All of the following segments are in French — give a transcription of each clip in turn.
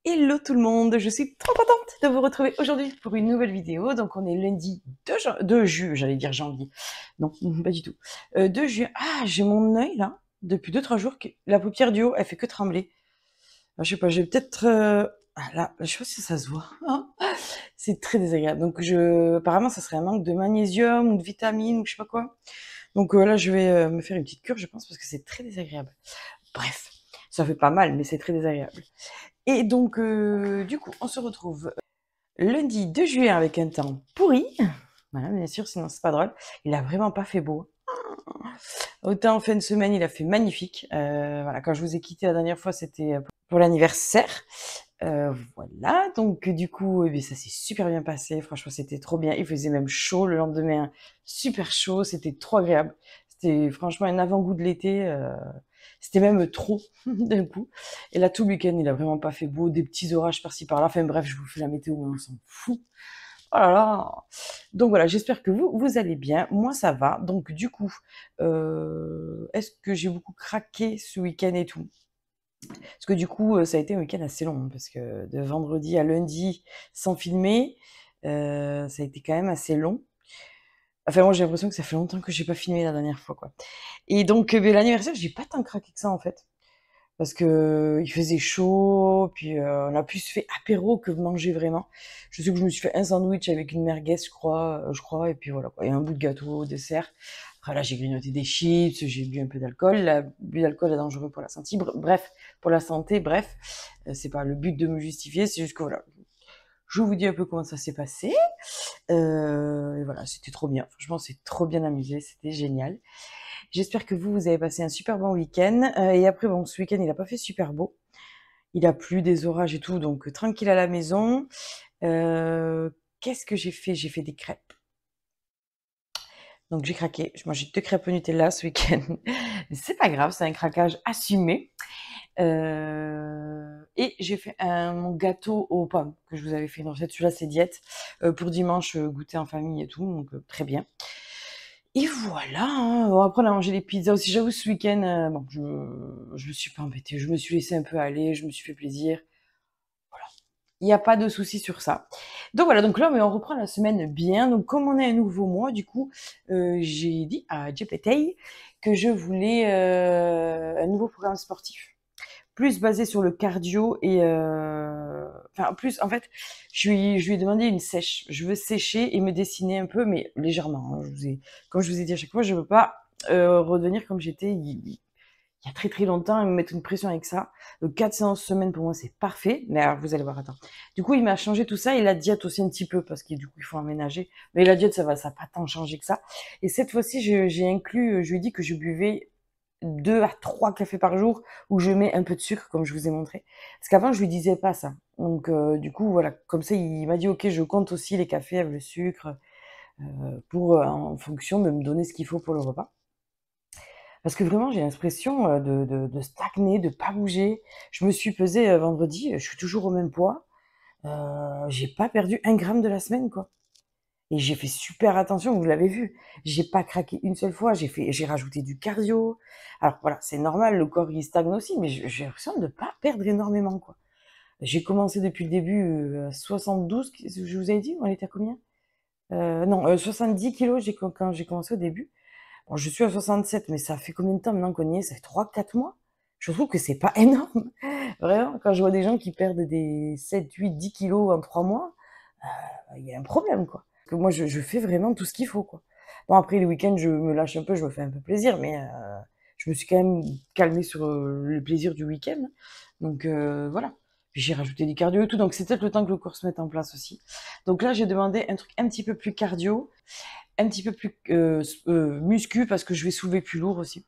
Hello tout le monde, je suis trop contente de vous retrouver aujourd'hui pour une nouvelle vidéo. Donc on est lundi 2 juin, j'allais dire janvier. Non, pas du tout. 2 juin. Ah, j'ai mon œil là, depuis 2 3 jours, la paupière du haut, elle fait que trembler. Ah, je sais pas, j'ai peut-être... Ah là, je sais pas si ça se voit. Hein. C'est très désagréable. Donc apparemment, ça serait un manque de magnésium ou de vitamines ou je sais pas quoi. Donc là, je vais me faire une petite cure, je pense, parce que c'est très désagréable. Bref, ça fait pas mal, mais c'est très désagréable. Et donc, du coup, on se retrouve lundi 2 juillet avec un temps pourri. Voilà, bien sûr, sinon c'est pas drôle. Il a vraiment pas fait beau. Autant en fin de semaine, il a fait magnifique. Voilà, quand je vous ai quitté la dernière fois, c'était pour l'anniversaire. Voilà, donc du coup, eh bien, ça s'est super bien passé. Franchement, c'était trop bien. Il faisait même chaud le lendemain, super chaud. C'était trop agréable. C'était franchement un avant-goût de l'été. C'était même trop d'un coup. Et là, tout le week-end, il a vraiment pas fait beau. Des petits orages par-ci par-là. Enfin bref, je vous fais la météo, mais on s'en fout. Oh là là. Donc voilà, j'espère que vous allez bien. Moi, ça va. Donc du coup, est-ce que j'ai beaucoup craqué ce week-end et tout? Parce que du coup, ça a été un week-end assez long, hein, parce que de vendredi à lundi sans filmer, ça a été quand même assez long. Enfin moi, j'ai l'impression que ça fait longtemps que j'ai pas filmé la dernière fois, quoi. Et donc, beh, l'anniversaire, j'ai pas tant craqué que ça, en fait. Parce que il faisait chaud, puis, on a plus fait apéro que manger vraiment. Je sais que je me suis fait un sandwich avec une merguez, je crois et puis voilà, quoi, et un bout de gâteau au dessert. Après là, j'ai grignoté des chips, j'ai bu un peu d'alcool. L'abus d'alcool est dangereux pour la santé. Bref, pour la santé, bref, c'est pas le but de me justifier, c'est juste que voilà, je vous dis un peu comment ça s'est passé. Et voilà, c'était trop bien. Franchement, on s'est trop bien amusé, c'était génial. J'espère que vous avez passé un super bon week-end. Et après, bon, ce week-end, il a pas fait super beau. Il a plu, des orages et tout, donc tranquille à la maison. Qu'est-ce que j'ai fait? J'ai fait des crêpes. Donc j'ai craqué. Je mangeais 2 crêpes au Nutella ce week-end. Mais c'est pas grave, c'est un craquage assumé. Et j'ai fait mon gâteau aux pommes que je vous avais fait une recette. Celui-là, c'est diète. Pour dimanche, goûter en famille et tout, donc très bien. Et voilà, hein. Bon, après on a mangé des pizzas aussi. J'avoue, ce week-end, bon, je me suis pas embêtée. Je me suis laissée un peu aller, je me suis fait plaisir. Voilà. Il n'y a pas de souci sur ça. Donc voilà, donc là, mais on reprend la semaine bien. Donc comme on est un nouveau mois, du coup, j'ai dit à GPT que je voulais un nouveau programme sportif plus basé sur le cardio et enfin plus en fait, je lui ai demandé une sèche. Je veux sécher et me dessiner un peu, mais légèrement, hein. Comme je vous ai dit à chaque fois, je veux pas redevenir comme j'étais il y a très très longtemps et me mettre une pression avec ça. Donc 4 séances semaine pour moi c'est parfait. Mais alors vous allez voir, attends. Du coup il m'a changé tout ça et la diète aussi un petit peu parce que du coup il faut emménager. Mais la diète ça va pas tant changer que ça. Et cette fois-ci j'ai inclus, je lui ai dit que je buvais 2 à 3 cafés par jour où je mets un peu de sucre comme je vous ai montré. Parce qu'avant je lui disais pas ça. Donc du coup voilà, comme ça il m'a dit ok je compte aussi les cafés avec le sucre pour en fonction de me donner ce qu'il faut pour le repas. Parce que vraiment j'ai l'impression de stagner, de pas bouger. Je me suis pesée vendredi, je suis toujours au même poids. J'ai pas perdu 1 gramme de la semaine quoi. Et j'ai fait super attention, vous l'avez vu. J'ai pas craqué une seule fois, j'ai rajouté du cardio. Alors voilà, c'est normal, le corps il stagne aussi, mais j'ai l'impression de pas perdre énormément, quoi. J'ai commencé depuis le début à 72, je vous avais dit, on était à combien? Non, 70 kilos quand j'ai commencé au début. Bon, je suis à 67, mais ça fait combien de temps maintenant qu'on y est? Ça fait 3 4 mois. Je trouve que c'est pas énorme. Vraiment, quand je vois des gens qui perdent des 7 8 10 kilos en 3 mois, il y a un problème, quoi. Que moi, je fais vraiment tout ce qu'il faut, quoi. Bon, après, les week-ends, je me lâche un peu, je me fais un peu plaisir, mais je me suis quand même calmée sur le plaisir du week-end. Donc voilà. Puis j'ai rajouté du cardio et tout, donc c'est peut-être le temps que le corps se mette en place aussi. Donc là, j'ai demandé un truc un petit peu plus cardio, un petit peu plus muscu, parce que je vais soulever plus lourd aussi.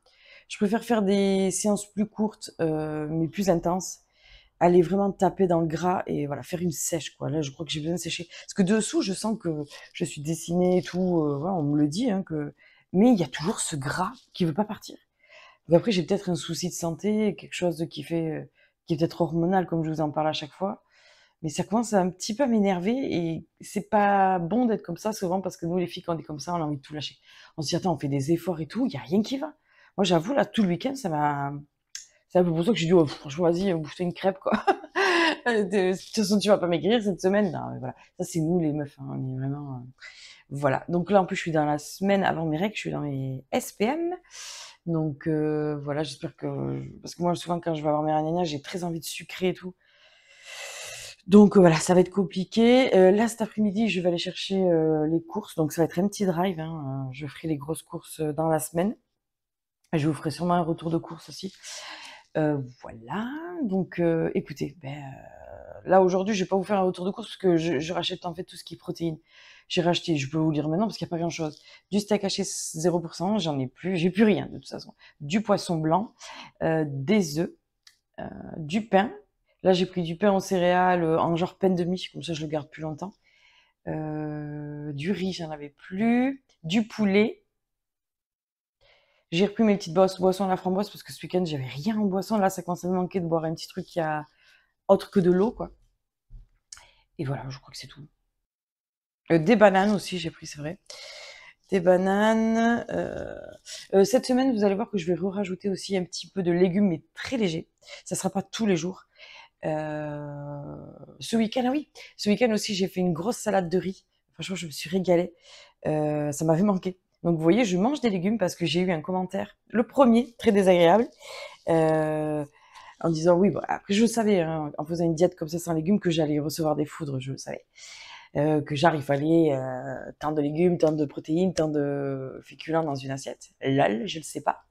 Je préfère faire des séances plus courtes, mais plus intenses, aller vraiment taper dans le gras et voilà, faire une sèche, quoi. Là, je crois que j'ai besoin de sécher. Parce que dessous, je sens que je suis dessinée et tout, voilà, on me le dit, hein, mais il y a toujours ce gras qui veut pas partir. Donc après, j'ai peut-être un souci de santé, quelque chose qui est peut-être hormonal, comme je vous en parle à chaque fois. Mais ça commence à un petit peu à m'énerver et c'est pas bon d'être comme ça souvent parce que nous, les filles, quand on est comme ça, on a envie de tout lâcher. On se dit, attends, on fait des efforts et tout, il y a rien qui va. Moi, j'avoue, là, tout le week-end, c'est un peu pour ça que j'ai dit: «Oh franchement, vas-y, bouffe-toi une crêpe, quoi». De toute façon, tu vas pas maigrir cette semaine. Non, mais voilà. Ça, c'est nous, les meufs, hein. On est vraiment, voilà. Donc là, en plus, je suis dans la semaine avant mes règles, je suis dans mes SPM. Donc, voilà, j'espère que, parce que moi, souvent, quand je vais avoir mes ragnagnas, j'ai très envie de sucrer et tout. Donc, voilà, ça va être compliqué. Là, cet après-midi, je vais aller chercher, les courses. Donc, ça va être un petit drive, hein. Je ferai les grosses courses, dans la semaine. Je vous ferai sûrement un retour de course aussi. Voilà, donc écoutez, là aujourd'hui, je vais pas vous faire un retour de course parce que je rachète en fait tout ce qui est protéines. J'ai racheté, je peux vous lire maintenant parce qu'il y a pas grand-chose. Du steak haché 0%, j'en ai plus, j'ai plus rien de toute façon. Du poisson blanc, des œufs, du pain. Là, j'ai pris du pain aux céréales, en genre pain de mie, comme ça je le garde plus longtemps. Du riz, j'en avais plus, du poulet. J'ai repris mes petites boissons à la framboise parce que ce week-end, j'avais rien en boisson. Là, ça commence à me manquer de boire un petit truc qui a autre que de l'eau, quoi. Et voilà, je crois que c'est tout. Des bananes aussi, j'ai pris, c'est vrai. Des bananes. Cette semaine, vous allez voir que je vais rajouter aussi un petit peu de légumes, mais très léger. Ça sera pas tous les jours. Ce week-end, ah oui, ce week-end aussi, j'ai fait une grosse salade de riz. Franchement, je me suis régalée. Ça m'avait manqué. Donc, vous voyez, je mange des légumes parce que j'ai eu un commentaire, le premier, très désagréable, en disant oui, bon, après je le savais, hein, en faisant une diète comme ça sans légumes, que j'allais recevoir des foudres, je le savais. Que genre il fallait tant de légumes, tant de protéines, tant de féculents dans une assiette. Lol, je ne sais pas.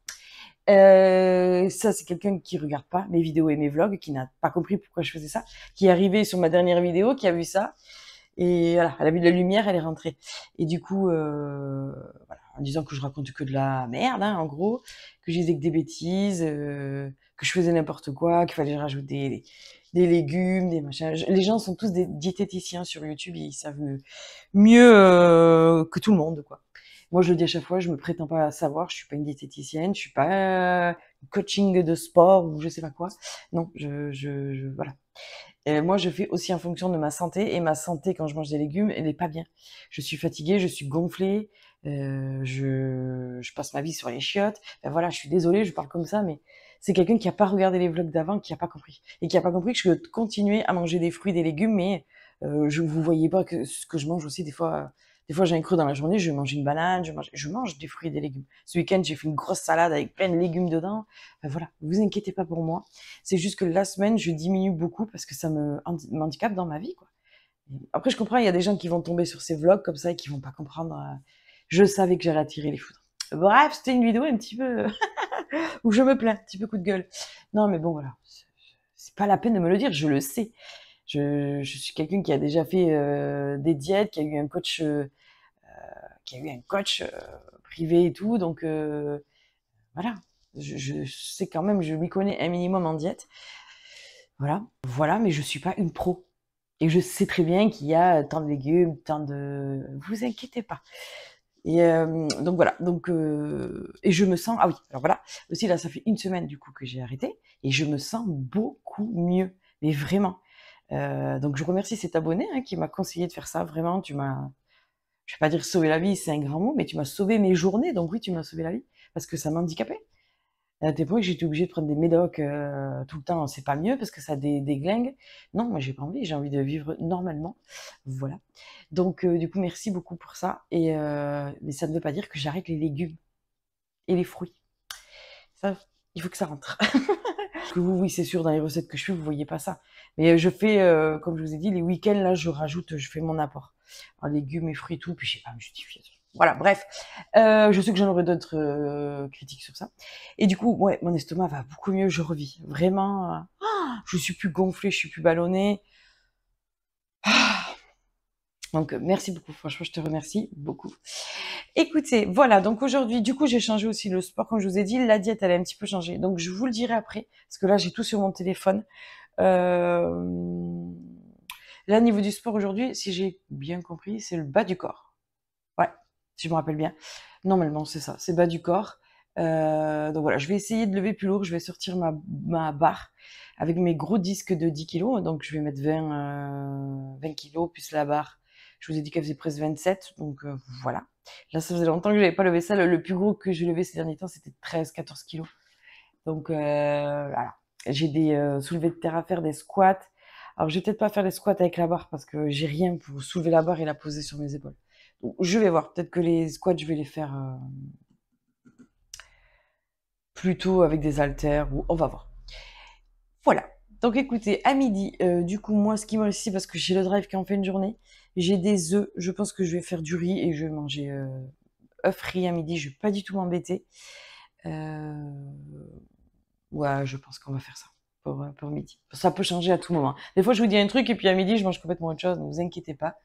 Ça, c'est quelqu'un qui regarde pas mes vidéos et mes vlogs, qui n'a pas compris pourquoi je faisais ça, qui est arrivé sur ma dernière vidéo, qui a vu ça, et voilà, elle a vu de la lumière, elle est rentrée. Et du coup, voilà, en disant que je raconte que de la merde, hein, en gros, que je disais que des bêtises, que je faisais n'importe quoi, qu'il fallait rajouter des légumes, des machins. Les gens sont tous des diététiciens sur YouTube, ils savent mieux que tout le monde, quoi. Moi, je le dis à chaque fois, je me prétends pas à savoir, je suis pas une diététicienne, je suis pas coaching de sport ou je sais pas quoi. Non, voilà. Et moi, je fais aussi en fonction de ma santé. Et ma santé, quand je mange des légumes, elle n'est pas bien. Je suis fatiguée, je suis gonflée, je passe ma vie sur les chiottes. Ben voilà, je suis désolée, je parle comme ça, mais c'est quelqu'un qui a pas regardé les vlogs d'avant, qui a pas compris. Et qui a pas compris que je continuais à manger des fruits, des légumes, mais vous voyez pas que ce que je mange aussi des fois, j'ai un creux dans la journée, je mange une banane, je mange des fruits et des légumes. Ce week-end, j'ai fait une grosse salade avec plein de légumes dedans. Ben voilà, vous inquiétez pas pour moi. C'est juste que la semaine, je diminue beaucoup parce que ça m'handicape dans ma vie, quoi. Après, je comprends, il y a des gens qui vont tomber sur ces vlogs comme ça et qui vont pas comprendre. Je savais que j'allais attirer les foudres. Bref, c'était une vidéo un petit peu où je me plains, un petit peu coup de gueule. Non, mais bon, voilà. C'est pas la peine de me le dire, je le sais. Je suis quelqu'un qui a déjà fait des diètes, qui a eu un coach, privé et tout, donc voilà. Je sais quand même, je m'y connais un minimum en diète. Voilà, voilà, mais je suis pas une pro. Et je sais très bien qu'il y a tant de légumes, tant de... Vous inquiétez pas. Et donc voilà, donc et je me sens, ah oui, alors voilà, aussi là, ça fait une semaine du coup que j'ai arrêté et je me sens beaucoup mieux, mais vraiment. Donc je remercie cet abonné hein, qui m'a conseillé de faire ça. Vraiment, tu m'as, je vais pas dire sauver la vie, c'est un grand mot, mais tu m'as sauvé mes journées. Donc oui, tu m'as sauvé la vie parce que ça m'handicapait. À tes points que j'étais obligée de prendre des médocs tout le temps, c'est pas mieux parce que ça déglingue. Non, moi j'ai pas envie, j'ai envie de vivre normalement. Voilà. Donc du coup, merci beaucoup pour ça. Et mais ça ne veut pas dire que j'arrête les légumes et les fruits. Ça, il faut que ça rentre. Parce que oui, c'est sûr, dans les recettes que je fais, vous voyez pas ça. Mais je fais, comme je vous ai dit, les week-ends, là, je rajoute, je fais mon apport. Alors, légumes et fruits et tout, puis je sais pas me justifier. Voilà, bref. Je sais que j'en aurai d'autres critiques sur ça. Et du coup, ouais, mon estomac va beaucoup mieux, je revis. Vraiment, je suis plus gonflée, je suis plus ballonnée. Donc, merci beaucoup. Franchement, je te remercie beaucoup. Écoutez, voilà. Donc, aujourd'hui, du coup, j'ai changé aussi le sport. Comme je vous ai dit, la diète, elle a un petit peu changé. Donc, je vous le dirai après. Parce que là, j'ai tout sur mon téléphone. Là, au niveau du sport aujourd'hui, si j'ai bien compris, c'est le bas du corps. Ouais, si je me rappelle bien. Normalement, c'est ça. C'est bas du corps. Donc voilà, je vais essayer de lever plus lourd. Je vais sortir ma barre avec mes gros disques de 10 kilos. Donc, je vais mettre 20 kilos plus la barre. Je vous ai dit qu'elle faisait presque 27. Donc, voilà. Là, ça faisait longtemps que je n'avais pas levé ça. Le plus gros que j'ai levé ces derniers temps, c'était 13-14 kilos. Donc, voilà. J'ai des soulevés de terre à faire, des squats. Alors, je vais peut-être pas faire les squats avec la barre parce que j'ai rien pour soulever la barre et la poser sur mes épaules. Donc, je vais voir. Peut-être que les squats, je vais les faire plutôt avec des haltères ou on va voir. Voilà. Donc, écoutez, à midi, du coup, moi, ce qui me reste ici, parce que j'ai le drive qui en fait une journée, j'ai des œufs. Je pense que je vais faire du riz et je vais manger œufs riz à midi. Je vais pas du tout m'embêter. Ouais, je pense qu'on va faire ça pour midi. Ça peut changer à tout moment. Des fois, je vous dis un truc et puis à midi, je mange complètement autre chose. Ne vous inquiétez pas.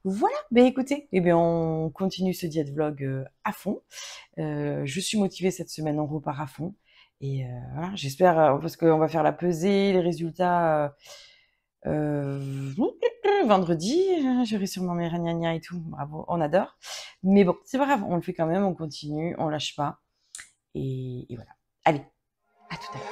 Voilà, ben écoutez, eh bien on continue ce diète vlog à fond. Je suis motivée cette semaine, on repart à fond. Et voilà, j'espère, parce qu'on va faire la pesée, les résultats vendredi. J'aurai sûrement mes ragnagnas et tout. Bravo, on adore. Mais bon, c'est pas grave, on le fait quand même, on continue, on lâche pas. Et voilà. Allez, à tout à l'heure.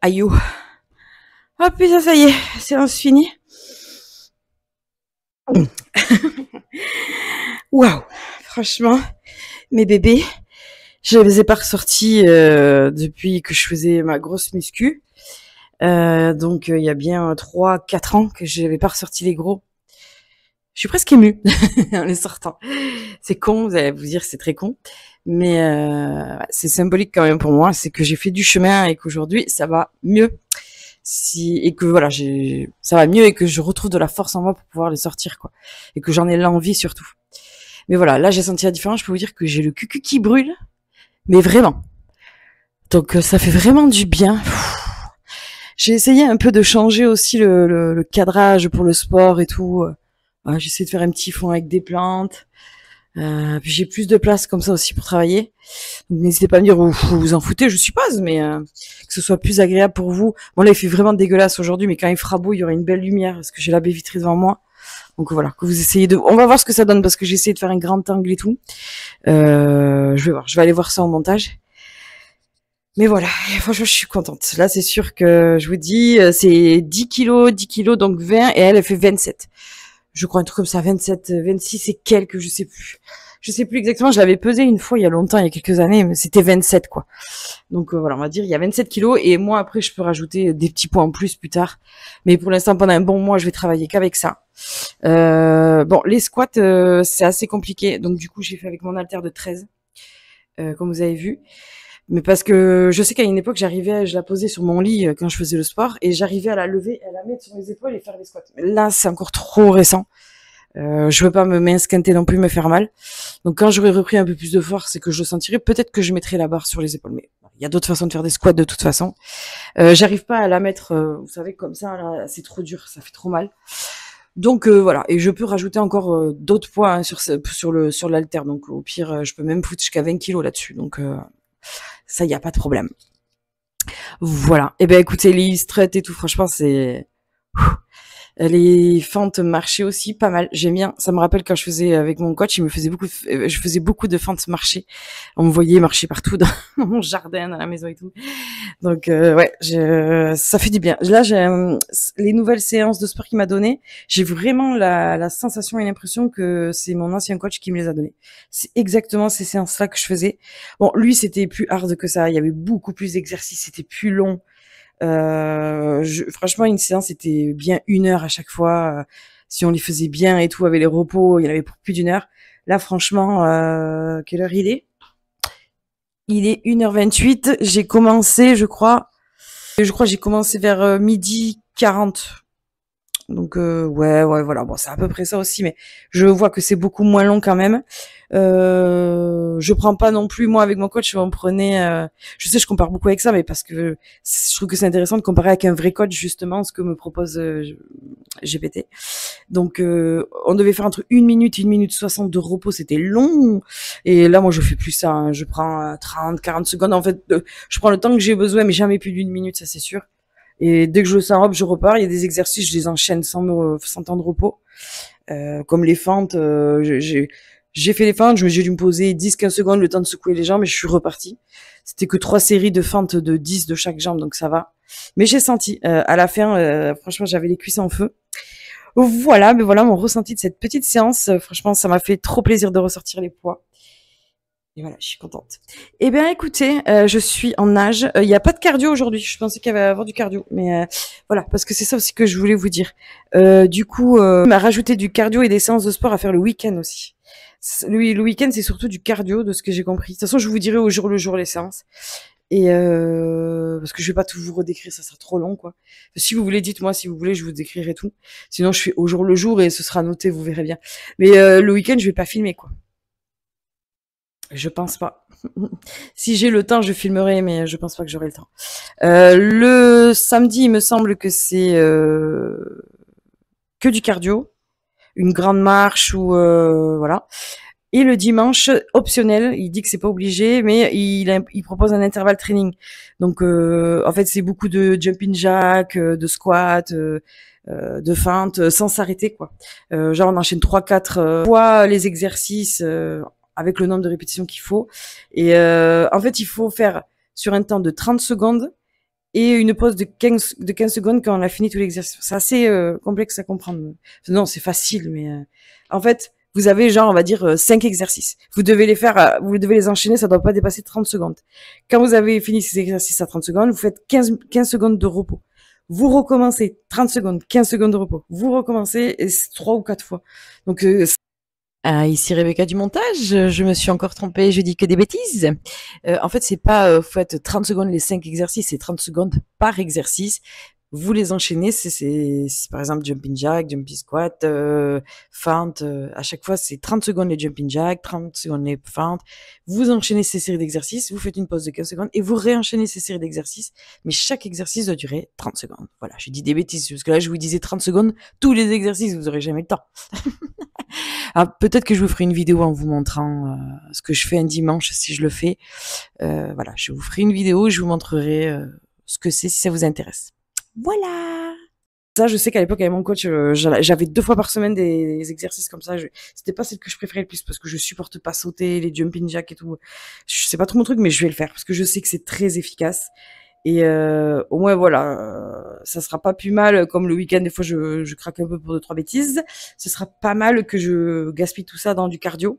Aïe. Hop, putain, ça y est, séance finie. Waouh, franchement, mes bébés, je les ai pas ressortis depuis que je faisais ma grosse muscu. Donc il y a bien 3-4 ans que je n'avais pas ressorti les gros. Je suis presque émue en les sortant. C'est con, vous allez vous dire c'est très con, mais c'est symbolique quand même pour moi. C'est que j'ai fait du chemin et qu'aujourd'hui ça va mieux. Et que voilà, ça va mieux et que je retrouve de la force en moi pour pouvoir les sortir, quoi. Et que j'en ai l'envie surtout. Mais voilà, là j'ai senti la différence. Je peux vous dire que j'ai le cul qui brûle, mais vraiment. Donc ça fait vraiment du bien. J'ai essayé un peu de changer aussi le cadrage pour le sport et tout. J'essaie de faire un petit fond avec des plantes. Puis j'ai plus de place comme ça aussi pour travailler. Donc n'hésitez pas à me dire, vous vous en foutez, je suppose, mais que ce soit plus agréable pour vous. Bon là il fait vraiment dégueulasse aujourd'hui, mais quand il fera beau, il y aura une belle lumière parce que j'ai la baie vitrée devant moi. Donc voilà, que vous essayez de... On va voir ce que ça donne, parce que j'ai essayé de faire un grand angle et tout. Je vais voir, je vais aller voir ça en montage. Mais voilà, et franchement, je suis contente. Là, c'est sûr que, je vous dis, c'est 10 kilos, donc 20, et elle fait 27. Je crois un truc comme ça, 27, 26 et quelques, je sais plus. Je sais plus exactement, je l'avais pesé une fois il y a longtemps, il y a quelques années, mais c'était 27, quoi. Donc voilà, on va dire, il y a 27 kilos, et moi, après, je peux rajouter des petits poids en plus plus tard. Mais pour l'instant, pendant un bon mois, je vais travailler qu'avec ça. Bon, les squats, c'est assez compliqué, donc du coup, j'ai fait avec mon haltère de 13, comme vous avez vu. Mais parce que je sais qu'à une époque, je la posais sur mon lit quand je faisais le sport, et j'arrivais à la lever, à la mettre sur mes épaules et faire les squats. Mais là, c'est encore trop récent. Je veux pas me m'insquinter non plus, me faire mal. Donc quand j'aurai repris un peu plus de force et que je le sentirai, peut-être que je mettrai la barre sur les épaules. Mais il y a d'autres façons de faire des squats de toute façon. J'arrive pas à la mettre, vous savez, comme ça, là, c'est trop dur, ça fait trop mal. Donc voilà, et je peux rajouter encore d'autres poids hein, sur l'haltère. Donc au pire, je peux même foutre jusqu'à 20 kilos là-dessus. Donc ça, y a pas de problème. Voilà. Et ben écoutez, les strut et tout, franchement, c'est les fentes marché aussi, pas mal. J'aime bien. Ça me rappelle quand je faisais avec mon coach, je faisais beaucoup de fentes marché. On me voyait marcher partout dans mon jardin, dans la maison et tout. Donc ouais, ça fait du bien. Là, les nouvelles séances de sport qu'il m'a données, j'ai vraiment la sensation et l'impression que c'est mon ancien coach qui me les a données. C'est exactement ces séances-là que je faisais. Bon, lui, c'était plus hard que ça. Il y avait beaucoup plus d'exercices, c'était plus long. Franchement, une séance, c'était bien 1 heure à chaque fois. Si on les faisait bien et tout, avec les repos, il y en avait pour plus d'1 heure. Là, franchement, quelle heure il est? Il est 1h28. J'ai commencé, j'ai commencé vers 12h40. Donc ouais, voilà. Bon, c'est à peu près ça aussi, mais je vois que c'est beaucoup moins long quand même. Je prends pas non plus, moi avec mon coach, on prenait, je sais, je compare beaucoup avec ça, mais parce que je trouve que c'est intéressant de comparer avec un vrai coach justement ce que me propose GPT. Donc on devait faire entre 1 minute 60 de repos, c'était long. Et là, moi, je fais plus ça. Hein. Je prends 30, 40 secondes. En fait, je prends le temps que j'ai besoin, mais jamais plus d'1 minute, ça c'est sûr. Et dès que je le sens, hop, je repars. Il y a des exercices, je les enchaîne sans temps de repos. Comme les fentes, j'ai fait les fentes, j'ai dû me poser 10-15 secondes, le temps de secouer les jambes, et je suis reparti. C'était que 3 séries de fentes de 10 de chaque jambe, donc ça va. Mais j'ai senti, à la fin, franchement, j'avais les cuisses en feu. Voilà, mais voilà mon ressenti de cette petite séance. Franchement, ça m'a fait trop plaisir de ressortir les poids. Et voilà, je suis contente. Eh bien, écoutez, je suis en nage. Il n'y a pas de cardio aujourd'hui. Je pensais qu'il y avait à avoir du cardio. Mais voilà, parce que c'est ça aussi que je voulais vous dire. Du coup, on m'a rajouté du cardio et des séances de sport à faire le week-end aussi. Le week-end, c'est surtout du cardio, de ce que j'ai compris. De toute façon, je vous dirai au jour le jour les séances. Et parce que je vais pas tout vous redécrire, ça sera trop long, quoi. Si vous voulez, dites-moi si vous voulez, je vous décrirai tout. Sinon, je fais au jour le jour et ce sera noté, vous verrez bien. Mais le week-end, je vais pas filmer, quoi. Je pense pas. Si j'ai le temps, je filmerai, mais je pense pas que j'aurai le temps. Le samedi, il me semble que c'est que du cardio, une grande marche ou voilà. Et le dimanche, optionnel, il dit que c'est pas obligé, mais il propose un intervalle training. Donc, en fait, c'est beaucoup de jumping jack, de squat, de feinte, sans s'arrêter, quoi. Genre, on enchaîne 3-4 fois les exercices avec le nombre de répétitions qu'il faut. Et en fait, il faut faire sur un temps de 30 secondes et une pause de 15 secondes quand on a fini tout l'exercice. C'est assez complexe à comprendre. Non, c'est facile, mais en fait, vous avez genre, on va dire, 5 exercices. Vous devez les faire, vous devez les enchaîner, ça doit pas dépasser 30 secondes. Quand vous avez fini ces exercices à 30 secondes, vous faites 15 secondes de repos. Vous recommencez 30 secondes, 15 secondes de repos. Vous recommencez et 3 ou 4 fois. Donc, ici Rebecca du montage, je me suis encore trompée, je dis que des bêtises. En fait, c'est pas faites 30 secondes les 5 exercices, c'est 30 secondes par exercice. Vous les enchaînez, c'est par exemple jumping jack, jumping squat, feinte, à chaque fois c'est 30 secondes les jumping jack, 30 secondes les feintes. Vous enchaînez ces séries d'exercices, vous faites une pause de 15 secondes et vous réenchaînez ces séries d'exercices, mais chaque exercice doit durer 30 secondes. Voilà, j'ai dit des bêtises, parce que là je vous disais 30 secondes, tous les exercices, vous aurez jamais le temps. Alors, peut-être que je vous ferai une vidéo en vous montrant ce que je fais un dimanche si je le fais. Voilà, je vous ferai une vidéo, je vous montrerai ce que c'est si ça vous intéresse. Voilà! Ça, je sais qu'à l'époque, avec mon coach, j'avais 2 fois par semaine des exercices comme ça. C'était pas celle que je préférais le plus parce que je supporte pas sauter, les jumping jacks et tout. C'est pas trop mon truc, mais je vais le faire parce que je sais que c'est très efficace. Et au moins, voilà, ça sera pas plus mal. Comme le week-end, des fois, je craque un peu pour 2-3 bêtises. Ce sera pas mal que je gaspille tout ça dans du cardio.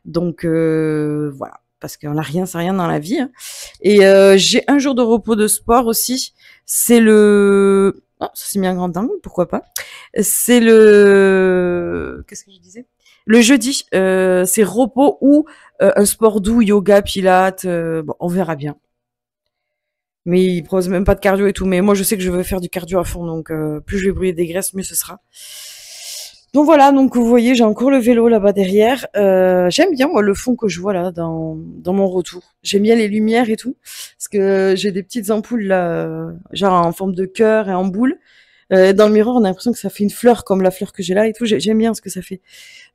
Donc, voilà. Parce qu'on n'a rien, c'est rien dans la vie. Hein. Et j'ai un jour de repos de sport aussi. C'est le... Oh, ça s'est mis un grand angle, pourquoi pas. C'est le... Qu'est-ce que je disais? Le jeudi, c'est repos ou un sport doux, yoga, pilates. Bon, on verra bien. Mais il propose même pas de cardio et tout. Mais moi, je sais que je veux faire du cardio à fond. Donc, plus je vais brûler des graisses, mieux ce sera. Donc voilà, donc vous voyez, j'ai encore le vélo là-bas derrière. J'aime bien moi, le fond que je vois là dans mon retour. J'aime bien les lumières et tout. Parce que j'ai des petites ampoules là, genre en forme de cœur et en boule. Dans le miroir, on a l'impression que ça fait une fleur comme la fleur que j'ai là et tout. J'aime bien ce que ça fait.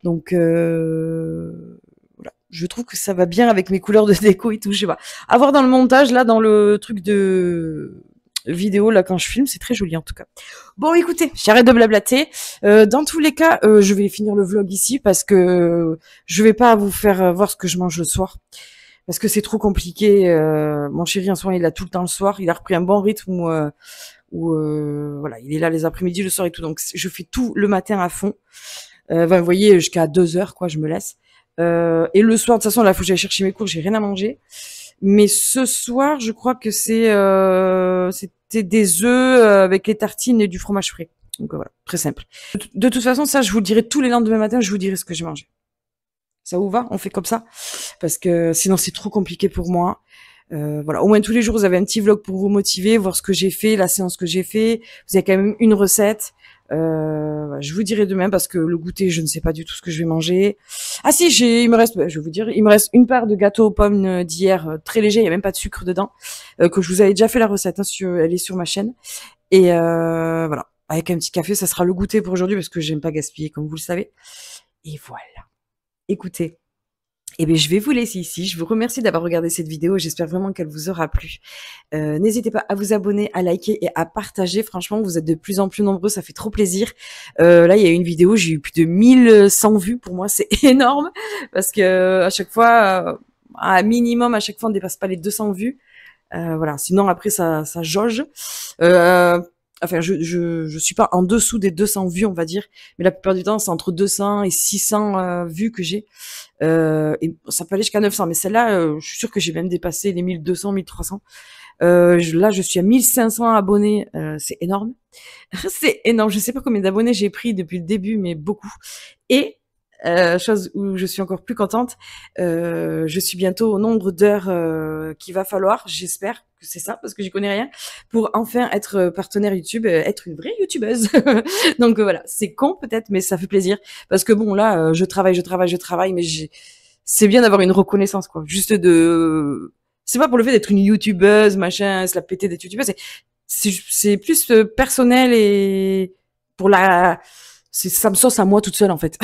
Donc voilà, je trouve que ça va bien avec mes couleurs de déco et tout. Je sais pas. À voir dans le montage là, dans le truc de vidéo là quand je filme, c'est très joli en tout cas. Bon, écoutez, j'arrête de blablater. Dans tous les cas, je vais finir le vlog ici parce que je vais pas vous faire voir ce que je mange le soir parce que c'est trop compliqué. Mon chéri en ce moment il a tout le temps le soir, il a repris un bon rythme où voilà, il est là les après-midi, le soir et tout. Donc je fais tout le matin à fond. Vous voyez, jusqu'à 2 heures quoi, je me laisse. Et le soir, de toute façon, là, faut que j'aille chercher mes cours, j'ai rien à manger. Mais ce soir, je crois que c'était des œufs avec les tartines et du fromage frais. Donc voilà, très simple. De toute façon, ça, je vous le dirai tous les lendemains matin, je vous dirai ce que j'ai mangé. Ça vous va? On fait comme ça? Parce que sinon, c'est trop compliqué pour moi. Voilà, au moins tous les jours, vous avez un petit vlog pour vous motiver, voir ce que j'ai fait, la séance que j'ai fait. Vous avez quand même une recette. Voilà, je vous dirai demain parce que le goûter, je ne sais pas du tout ce que je vais manger. Ah si, il me reste, je vais vous dire, il me reste une part de gâteau aux pommes d'hier, très léger, il y a même pas de sucre dedans, que je vous avais déjà fait la recette, hein, elle est sur ma chaîne. Et voilà, avec un petit café, ça sera le goûter pour aujourd'hui parce que j'aime pas gaspiller, comme vous le savez. Et voilà. Écoutez. Eh bien, je vais vous laisser ici. Je vous remercie d'avoir regardé cette vidéo. J'espère vraiment qu'elle vous aura plu. N'hésitez pas à vous abonner, à liker et à partager. Franchement, vous êtes de plus en plus nombreux. Ça fait trop plaisir. Là, il y a eu une vidéo, j'ai eu plus de 1100 vues. Pour moi, c'est énorme. Parce que à chaque fois, à minimum, à chaque fois, on ne dépasse pas les 200 vues. Voilà. Sinon, après, ça jauge. Enfin, je suis pas en dessous des 200 vues, on va dire. Mais la plupart du temps, c'est entre 200 et 600 vues que j'ai. Et ça peut aller jusqu'à 900, mais celle-là, je suis sûre que j'ai même dépassé les 1200, 1300. Là, je suis à 1500 abonnés, c'est énorme. C'est énorme. Je sais pas combien d'abonnés j'ai pris depuis le début, mais beaucoup. Et chose où je suis encore plus contente, je suis bientôt au nombre d'heures qu'il va falloir, j'espère que c'est ça, parce que j'y connais rien, pour enfin être partenaire YouTube, être une vraie YouTubeuse. Donc voilà, c'est con peut-être, mais ça fait plaisir. Parce que bon, là, je travaille, mais c'est bien d'avoir une reconnaissance, quoi. Juste de... C'est pas pour le fait d'être une YouTubeuse, machin, se la péter d'être YouTubeuse, c'est plus personnel et pour ça me sauce à moi toute seule, en fait.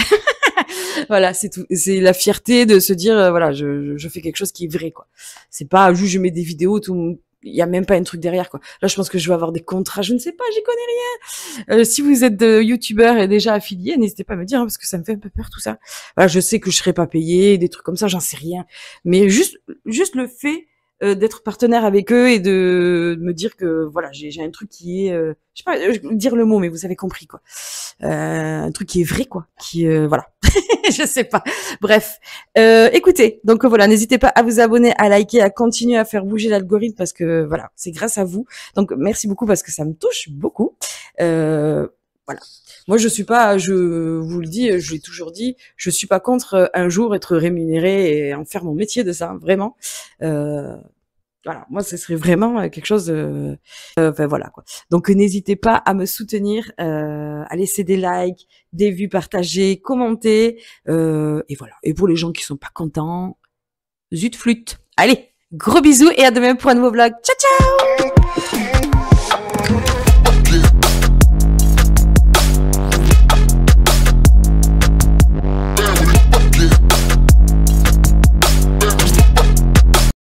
Voilà, c'est tout. C'est la fierté de se dire, voilà, je fais quelque chose qui est vrai, quoi. C'est pas juste je mets des vidéos, tout, il y a même pas un truc derrière, quoi. Là, je pense que je vais avoir des contrats, je ne sais pas, j'y connais rien. Si vous êtes youtubeur et déjà affilié, n'hésitez pas à me dire, hein, parce que ça me fait un peu peur tout ça. Voilà, je sais que je serai pas payé, des trucs comme ça, j'en sais rien. Mais juste le fait d'être partenaire avec eux et de me dire que voilà, j'ai un truc qui est, je sais pas dire le mot, mais vous avez compris, quoi. Un truc qui est vrai, quoi. Qui voilà. Je sais pas. Bref, écoutez, donc voilà, n'hésitez pas à vous abonner, à liker, à continuer à faire bouger l'algorithme parce que voilà, c'est grâce à vous. Donc merci beaucoup parce que ça me touche beaucoup. Voilà. Moi, je suis pas, je vous le dis, je l'ai toujours dit, je suis pas contre un jour être rémunéré et en faire mon métier de ça, vraiment. Voilà, moi, ce serait vraiment quelque chose de... Enfin, voilà, quoi. Donc, n'hésitez pas à me soutenir, à laisser des likes, des vues partagées, commenter. Et voilà. Et pour les gens qui sont pas contents, zut flûte. Allez, gros bisous et à demain pour un nouveau vlog. Ciao, ciao!